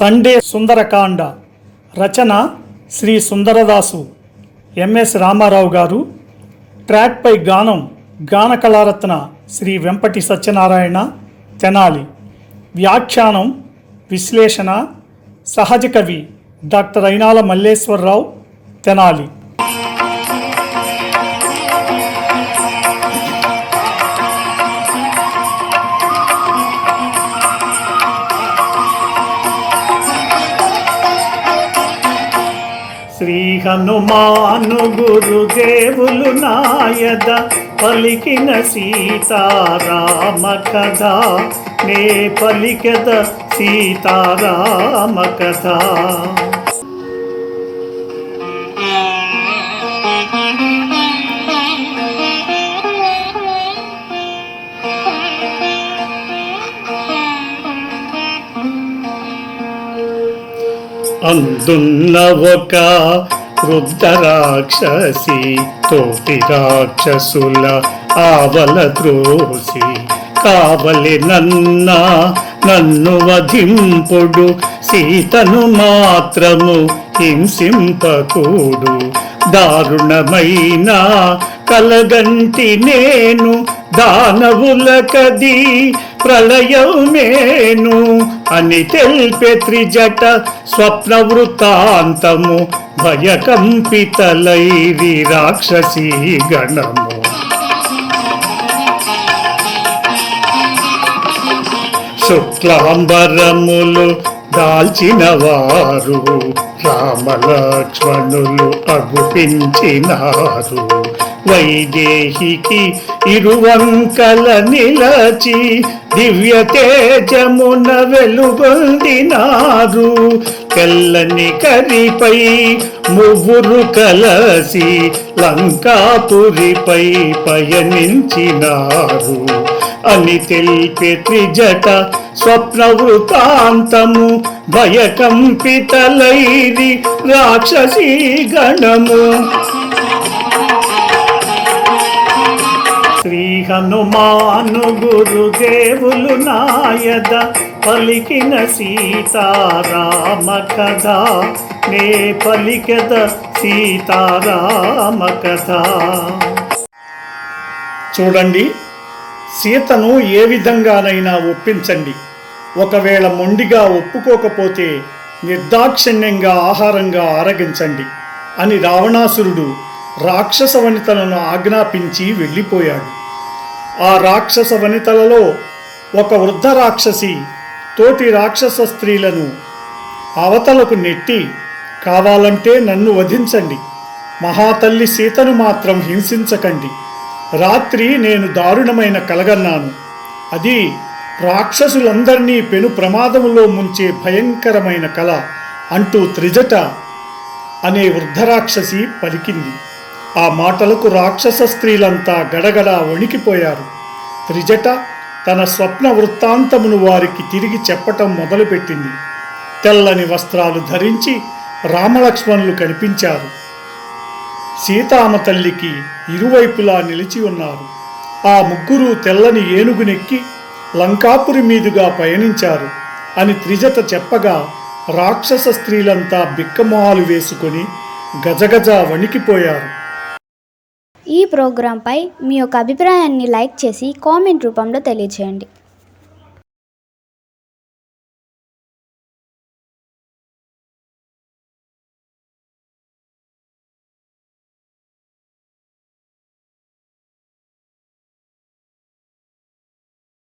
Sunday Sundarakanda రచన Shri సుందరదాసు MS Ramarao గారు. ట్రాక్పై గానం గాన కళారత్న శ్రీ వెంపటి సత్యనారాయణ తెనాలి. వ్యాఖ్యానం విశ్లేషణ సహజ కవి డాక్టర్ అయినాల మల్లేశ్వరరావు తెనాలి. శ్రీ హనుమాను గురుదేవులు నాయద పలికిన సీతారామ కథ, నే పలికెద సీతారామ కథ. అందున్న ఒక వృద్ధ రాక్షసి తోటి రాక్షసుల ఆవల త్రోసి, కావలి నన్ను వధింపుడు, సీతను మాత్రము హింసింపకూడు. దారుణమైన కలగంటి నేను దానవులకది ప్రళయమేను అని తెల్పే త్రిజట స్వప్న వృత్తాంతము, భయకంపితలైరి రాక్షసీ గణము. శుక్లాంబరములు దాల్చిన వారు రామలక్ష్మణులు అగుపించినారు. వైదేహికి ఇరువంకల నిలచి దివ్య తేజమున వెలుగొందినారు. తెల్లని కరిపై మువ్వురు కలసి లంకాపురిపై పయనించినారు అని తెలిపే త్రిజట స్వప్న వృత్తాంతము, భయకంపితలైరి రాక్షసీ గణము. శ్రీ హనుమాను గురుదేవులు నాయద పలికిన సీతారామ కథ, నే పలికెద సీతారామ కథ. చూడండి, సీతను ఏ విధంగానైనా ఒప్పించండి. ఒకవేళ మొండిగా ఒప్పుకోకపోతే నిర్దాక్షిణ్యంగా ఆహారంగా ఆరగించండి అని రావణాసురుడు రాక్షస వనితలను ఆజ్ఞాపించి వెళ్ళిపోయాడు. ఆ రాక్షస వనితలలో ఒక వృద్ధ రాక్షసి తోటి రాక్షస స్త్రీలను అవతలకు నెట్టి, కావాలంటే నన్ను వధించండి, మహాతల్లి సీతను మాత్రం హింసించకండి. రాత్రి నేను దారుణమైన కలగన్నాను, అది రాక్షసులందరినీ పెను ప్రమాదములో ముంచే భయంకరమైన కళ అంటూ త్రిజట అనే వృద్ధరాక్షసి పలికింది. ఆ మాటలకు రాక్షస స్త్రీలంతా గడగడ వణికిపోయారు. త్రిజట తన స్వప్న వృత్తాంతమును వారికి తిరిగి చెప్పటం మొదలుపెట్టింది. తెల్లని వస్త్రాలు ధరించి రామలక్ష్మణులు కనిపించారు. సీతామ తల్లికి ఇరువైపులా నిలిచి ఉన్నారు. ఆ ముగ్గురు తెల్లని ఏనుగునెక్కి లంకాపురి మీదుగా పయనించారు అని త్రిజట చెప్పగా రాక్షస స్త్రీలంతా బిక్కమొహాలు వేసుకొని గజగజ వణికిపోయారు. ఈ ప్రోగ్రాంపై మీ యొక్క అభిప్రాయాన్ని లైక్ చేసి కామెంట్ రూపంలో తెలియజేయండి.